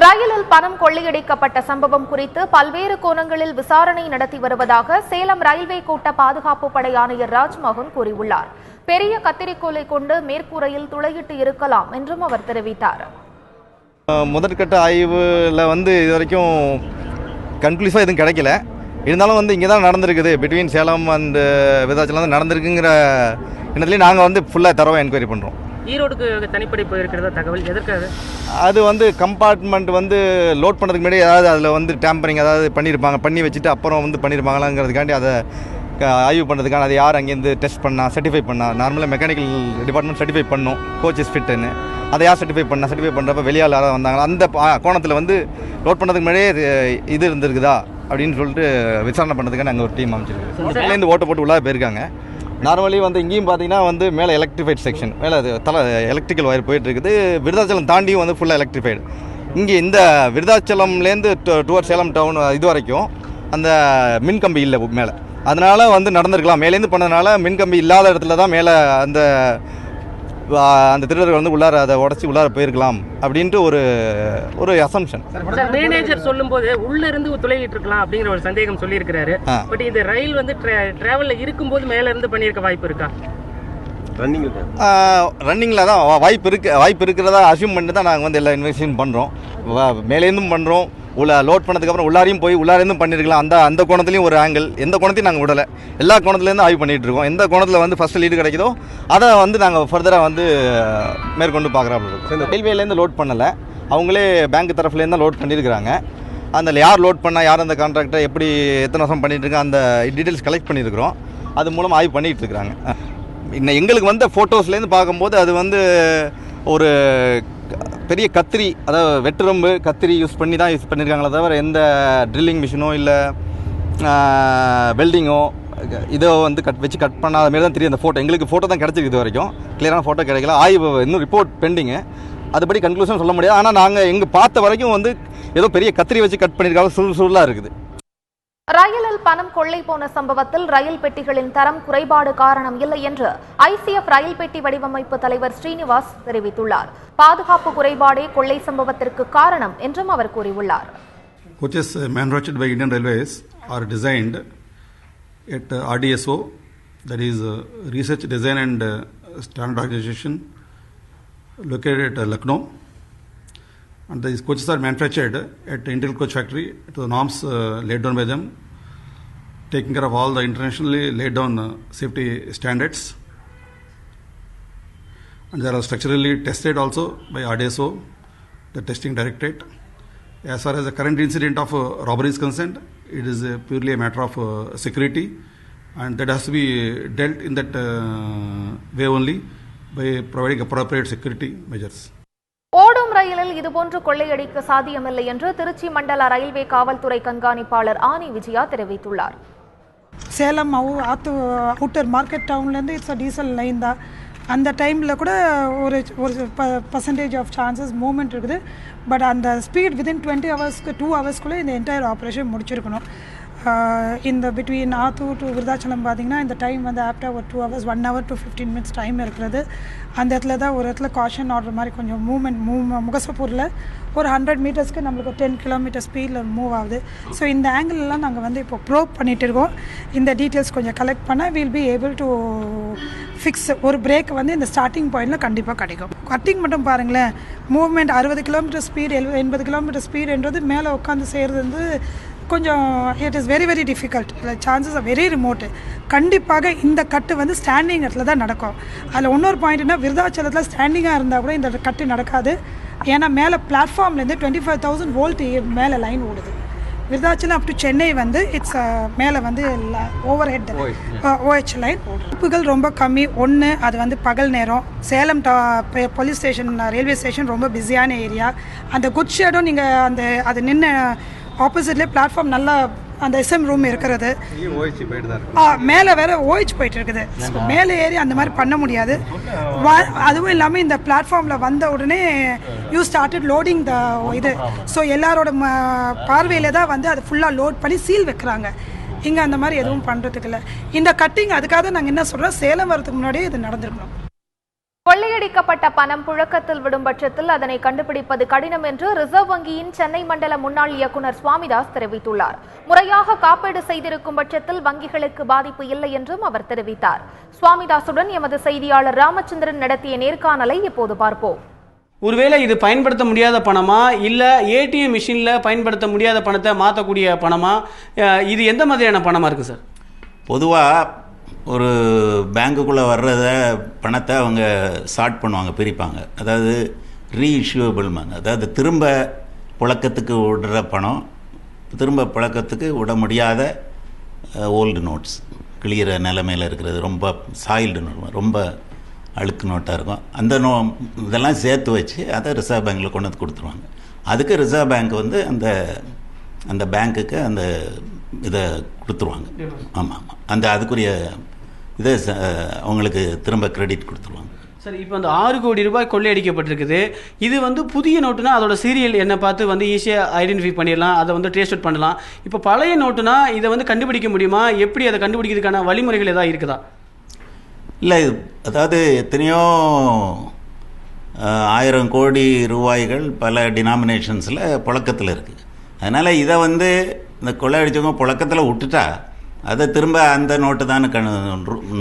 ரயிலில் பணம் கொள்ளையடிக்கப்பட்ட சம்பவம் குறித்து பல்வேறு கோணங்களில் விசாரணை நடத்தி வருவதாக சேலம் ரயில்வே கோட்ட பாதுகாப்பு படை ஆணையர் ராஜ்மோகன் கூறியுள்ளார். பெரிய கத்திரிக்கோலை கொண்டு மேற்கூரையில் துளையிட்டு இருக்கலாம் என்றும் அவர் தெரிவித்தார். முதற்கட்ட ஆய்வில் இது வரைக்கும் கன்க்ளூசிவாக எதுவும் கிடைக்கல. இருந்தாலும் இங்கே தான் நடந்திருக்குது, பிட்வீன் சேலம் அண்ட் விருதாச்சலம் தான் நடந்திருக்குங்கிற எண்ணத்துலேயே நாங்கள் ஃபுல்லாக தரவாக என்கொயரி பண்ணுறோம். ஈரோடுக்கு தனிப்படை போயிருக்கிறதா தகவல் எதற்காக? அது கம்பார்ட்மெண்ட் லோட் பண்ணதுக்கு முன்னாடி ஏதாவது அதில் டேம்பரிங் ஏதாவது பண்ணி வச்சுட்டு அப்புறம் பண்ணியிருப்பாங்களாங்கிறதுக்காண்டி அதை ஆய்வு பண்ணுறதுக்கான அதை யார் அங்கேருந்து டெஸ்ட் பண்ணா, சர்டிஃபை பண்ணா. நார்மலாக மெக்கானிக்கல் டிபார்ட்மெண்ட் சர்டிஃபை பண்ணோம், கோச்சஸ் ஃபிட்டுன்னு. அதை யார் சர்டிஃபை பண்ணுறப்ப வெளியால் யாராவது வந்தாங்களா அந்த கோணத்தில் லோட் பண்ணதுக்கு முன்னாடியே இது இருந்திருக்குதா அப்படின்னு சொல்லிட்டு விசாரணை பண்ணுறதுக்கான அங்கே ஒரு டீம் அமைச்சிருக்கு. ஓட்ட போட்டு உள்ளாக போயிருக்காங்க. நார்மலி இங்கேயும் பார்த்தீங்கன்னா மேலே எலக்ட்ரிஃபைட் செக்ஷன், மேலே அது எலக்ட்ரிக்கல் ஒயர் போயிட்டுருக்குது. விருதாச்சலம் தாண்டியும் ஃபுல்லாக எலக்ட்ரிஃபைடு. இங்கே இந்த விருதாச்சலம்லேருந்து டுவர்ட் சேலம் டவுன் இது வரைக்கும் அந்த மின்கம்பி இல்லை மேலே. அதனால் நடந்திருக்கலாம். மேலேருந்து பண்ணதுனால மின்கம்பி இல்லாத இடத்துல தான் மேலே அந்த திருடர்கள் உள்ளார அதை உடச்சி உள்ளார போயிருக்கலாம் அப்படின்ட்டு ஒரு அசம்ஷன். மேனேஜர் சொல்லும்போது உள்ள இருந்து துளையிட்டு இருக்கலாம் அப்படிங்கிற ஒரு சந்தேகம் சொல்லியிருக்கிறாரு. பட் இந்த ரயில் டிராவலில் இருக்கும்போது மேல இருந்து பண்ணியிருக்க வாய்ப்பு இருக்கா? ரன்னிங்கில் தான் வாய்ப்பு இருக்கிறதா அசியூம் பண்ணி தான் நாங்கள் எல்லா இன்வெஸ்டிகேஷன் பண்ணுறோம். மேலேருந்தும் பண்ணுறோம், லோட் பண்ணதுக்கப்புறம் உள்ளாரையும் பண்ணியிருக்கலாம். அந்த கோணத்துலையும் ஒரு ஆங்கிள், எந்த கோணத்தையும் நாங்கள் விடலை. எல்லா கோணத்துலேருந்து ஆய்வு பண்ணிகிட்டு இருக்கோம். எந்த கோணத்தில் ஃபஸ்ட்டு லீடு கிடைக்குதோ அதை நாங்கள் ஃபர்தராக மேற்கொண்டு பார்க்குறாப்புல இருக்கோம். ரயில்வேலேருந்து லோட் பண்ணலை, அவங்களே பேங்க் தரப்புலேருந்து தான் லோட் பண்ணியிருக்கிறாங்க. அதில் யார் லோட் பண்ணால், யார் அந்த கான்ட்ராக்டை எப்படி எத்தனை வருஷம் பண்ணிகிட்டு இருக்கோம், அந்த டீட்டெயில்ஸ் கலெக்ட் பண்ணியிருக்கிறோம். அது மூலம் ஆய்வு பண்ணிகிட்டு இருக்கிறாங்க. இன்னும் எங்களுக்கு ஃபோட்டோஸ்லேருந்து பார்க்கும்போது அது ஒரு பெரிய கத்திரி, அதாவது வெட்டுரம்பு கத்திரி யூஸ் பண்ணியிருக்காங்களே தவிர எந்த ட்ரில்லிங் மிஷினோ இல்லை வெல்டிங்கோ இதோ வச்சு கட் பண்ணாத மாரி தான் தெரியும். அந்த ஃபோட்டோ எங்களுக்கு ஃபோட்டோ தான் கிடச்சிருக்கு. இது வரைக்கும் கிளியரான ஃபோட்டோ கிடைக்கல. ஆய்வு இன்னும் ரிப்போர்ட் பெண்டிங்கு. அதுபடி கன்க்ளூஷன் சொல்ல முடியாது. ஆனால் நாங்கள் பார்த்த வரைக்கும் ஏதோ பெரிய கத்திரி வச்சு கட் பண்ணியிருக்காங்க, சுருளாக இருக்குது. ரயிலில் பணம் கொள்ளை போன சம்பவத்தில் ரயில் பெட்டிகளின் தரம் குறைபாடு காரணம் இல்லை என்று ICF ரயில் பெட்டி வடிவமைப்பு தலைவர் ஸ்ரீனிவாஸ் தெரிவித்துள்ளார். பாதுகாப்பு குறைபாடே கொள்ளை சம்பவத்திற்கு காரணம் என்றும் அவர் கூறியுள்ளார். Coaches manufactured by Indian Railways are designed at RDSO, that is Research Design and Standardization, located at Lucknow. And these coaches are manufactured at Intel Coach Factory to the norms laid down by them, taking care of all the internationally laid down safety standards. And they are structurally tested also by RDSO, the testing directorate. As far as the current incident of robbery is concerned, it is purely a matter of security, and that has to be dealt in that way only by providing appropriate security measures. ஓடும் ரயிலில் இதுபோன்று கொள்ளையடிக்க சாத்தியமில்லை என்று திருச்சி மண்டல railway காவல்துறை கண்காணிப்பாளர் ஆனி விஜயா தெரிவித்துள்ளார். சேலம் அவுட்டர் மார்க்கெட் டவுன்லேருந்து இட்ஸ் டீசல் லைன் தான். அந்த டைமில் கூட ஒரு பர்சன்டேஜ் ஆஃப் சான்சஸ் மூவ்மெண்ட் இருக்குது. பட் அந்த ஸ்பீட் வித்தின் 20 ஹவர்ஸ்க்கு 2 ஹவர்ஸ்க்குள்ளே இந்த என்டையர் ஆப்ரேஷன் முடிச்சிருக்கணும். இந்த பிட்வீன் ஆத்தூர் டு விருதாச்சலம் பார்த்திங்கன்னா இந்த டைம் ஆஃப்டர் ஒரு 2 hours 1 hour to 15 minutes time இருக்கிறது. அந்த இடத்துல தான் ஒரு இடத்துல காஷன் ஆர்டர் மாதிரி கொஞ்சம் முகசப்பூரில் ஒரு 100 மீட்டர்ஸ்க்கு நம்மளுக்கு 10 கிலோமீட்டர் ஸ்பீடில் மூவ் ஆகுது. ஸோ இந்த ஆங்கிள்லாம் நாங்கள் இப்போ ப்ரோப் பண்ணிகிட்டு இருக்கோம். இந்த டீட்டெயில்ஸ் கொஞ்சம் கலெக்ட் பண்ணால் will be able to fix ஒரு பிரேக் இந்த ஸ்டார்டிங் பாயிண்டில் கண்டிப்பாக கிடைக்கும். கட்டிங் மட்டும் பாருங்களேன், மூவ்மெண்ட் 60 கிலோமீட்டர் ஸ்பீடு 80 கிலோமீட்டர் ஸ்பீடுன்றது மேலே உட்காந்து செய்கிறது கொஞ்சம் it is very very difficult. இல்லை, சான்சஸ் ஆர் வெரி ரிமோட்டு. கண்டிப்பாக இந்த கட்டு ஸ்டாண்டிங் இடத்துல தான் நடக்கும். அதில் இன்னொரு பாயிண்ட்னா விருதாச்சலத்தில் ஸ்டாண்டிங்காக இருந்தால் கூட இந்த கட்டு நடக்காது. ஏன்னா மேலே பிளாட்ஃபார்ம்லேருந்து 25,000 வோல்ட் மேலே லைன் ஓடுது. Virudhachalam up to Chennai it's மேலே ஓவர் ஹெட் OH லைன். உப்புகள் ரொம்ப கம்மி. ஒன்று அது பகல் நேரம். Salem police station railway station ரொம்ப பிஸியான ஏரியா. அந்த குட் ஷேடும் நீங்கள் அது நின்று ஆப்போசிட்லேயே பிளாட்ஃபார்ம் நல்லா அந்த SM ரூம் இருக்கிறது. மேலே வேற OH போயிட்டு இருக்குது. மேலே ஏறி அந்த மாதிரி பண்ண முடியாது. அதுவும் இல்லாமல் இந்த பிளாட்ஃபார்மில் வந்த உடனே யூ ஸ்டார்டட் லோடிங் த இது. ஸோ எல்லாரோட பார்வையில் தான் அது ஃபுல்லாக லோட் பண்ணி சீல் வைக்கிறாங்க. இங்கே அந்த மாதிரி எதுவும் பண்ணுறதுக்கு இல்லை. இந்த கட்டிங் அதுக்காக நாங்கள் என்ன சொல்கிறோம், சேலம் வரதுக்கு முன்னாடியே இது நடந்துருக்கணும். கொள்ளையடிக்கப்பட்ட பணம் புழக்கத்தில் விடும் பட்சத்தில் அதனை கண்டுபிடிப்பது கடினம் என்று ரிசர்வ் வங்கியின் சென்னை மண்டல முன்னாள் இயக்குநர் சுவாமிதாஸ் தெரிவித்துள்ளார். முறையாக காப்பீடு செய்திருக்கும் பட்சத்தில் வங்கிகளுக்கு பாதிப்பு இல்லை என்றும் அவர் தெரிவித்தார். சுவாமிதாசுடன் எமது செய்தியாளர் ராமச்சந்திரன் நடத்திய நேர்காணலை இப்போது பார்ப்போம். ஒருவேளை இது பயன்படுத்த முடியாத பணமா, இல்லை ஏடிஎம் மிஷினில் பயன்படுத்த முடியாத பணத்தை மாற்றக்கூடிய பணமா, இது எந்த மாதிரியான பணமாக இருக்குது சார்? பொதுவாக ஒரு பேங்குக்குள்ளே வர்றத பணத்தை அவங்க சார்ட் பண்ணுவாங்க, பிரிப்பாங்க. அதாவது ரீஇஷ்யூபிள்மாங்க, அதாவது திரும்ப புழக்கத்துக்கு விடுற பணம், திரும்ப புழக்கத்துக்கு விட முடியாத ஓல்டு நோட்ஸ், கிளியிற நிலைமையில் இருக்கிறது, ரொம்ப சாயில்டு நோட், ரொம்ப அழுக்கு நோட்டாக இருக்கும். அந்த இதெல்லாம் சேர்த்து வச்சு அதை ரிசர்வ் பேங்கில் கொண்டு வந்து கொடுத்துருவாங்க. அதுக்கு ரிசர்வ் பேங்க் வந்து அந்த பேங்க்குக்கு அந்த இதை கொடுத்துருவாங்க. ஆமாம் ஆமாம், அதுக்குரிய இதை அவங்களுக்கு திரும்ப கிரெடிட் கொடுத்துருவாங்க. சார், இப்போ அந்த 6 கோடி ரூபாய் கொள்ளையடிக்கப்பட்டிருக்குது. இது வந்து புதிய நோட்டுனா அதோட சீரியல் என்ன பார்த்து வந்து ஈஸியாக ஐடென்டிஃபை பண்ணிடலாம், அதை வந்து ட்ரேஸ் அவுட் பண்ணலாம். இப்போ பழைய நோட்டுனா இதை வந்து கண்டுபிடிக்க முடியுமா? எப்படி அதை கண்டுபிடிக்கிறதுக்கான வழிமுறைகள் ஏதாவது இருக்குதா? இல்லை, அதாவது எத்தனையோ 1000 கோடி ரூபாய்கள் பல டினாமினேஷன்ஸில் புழக்கத்தில் இருக்குது. அதனால் இதை வந்து இந்த கொள்ளையடிச்சவங்க புழக்கத்தில் விட்டுட்டா அதை திரும்ப அந்த நோட்டு தான்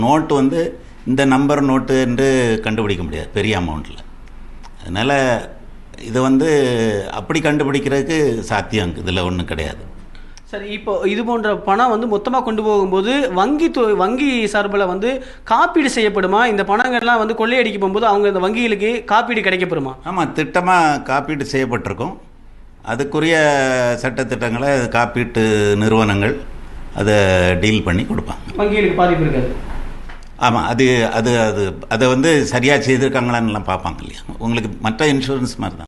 நோட்டு வந்து இந்த நம்பர் நோட்டு என்று கண்டுபிடிக்க முடியாது பெரிய அமௌண்ட்டில். அதனால் இதை வந்து அப்படி கண்டுபிடிக்கிறதுக்கு சாத்தியம் இதில் ஒன்றும் கிடையாது. சரி, இப்போ இது போன்ற பணம் வந்து மொத்தமாக கொண்டு போகும்போது வங்கி சார்பில் வந்து காப்பீடு செய்யப்படுமா? இந்த பணங்கள்லாம் வந்து கொள்ளையடிக்க போகும்போது அவங்க இந்த வங்கிகளுக்கு காப்பீடு கிடைக்கப்படுமா? ஆமாம், திட்டமாக காப்பீடு செய்யப்பட்டிருக்கும். அதுக்குரிய சட்டத்திட்டங்களை காப்பீட்டு நிறுவனங்கள் அதை டீல் பண்ணி கொடுப்பாங்க. வங்கிகளுக்கு பாதிப்பு இருக்காது. ஆமாம், அதை வந்து சரியாக செய்திருக்காங்களான்னுலாம் பார்ப்பாங்க இல்லையா. உங்களுக்கு மற்ற இன்சூரன்ஸ் மாதிரி தான்.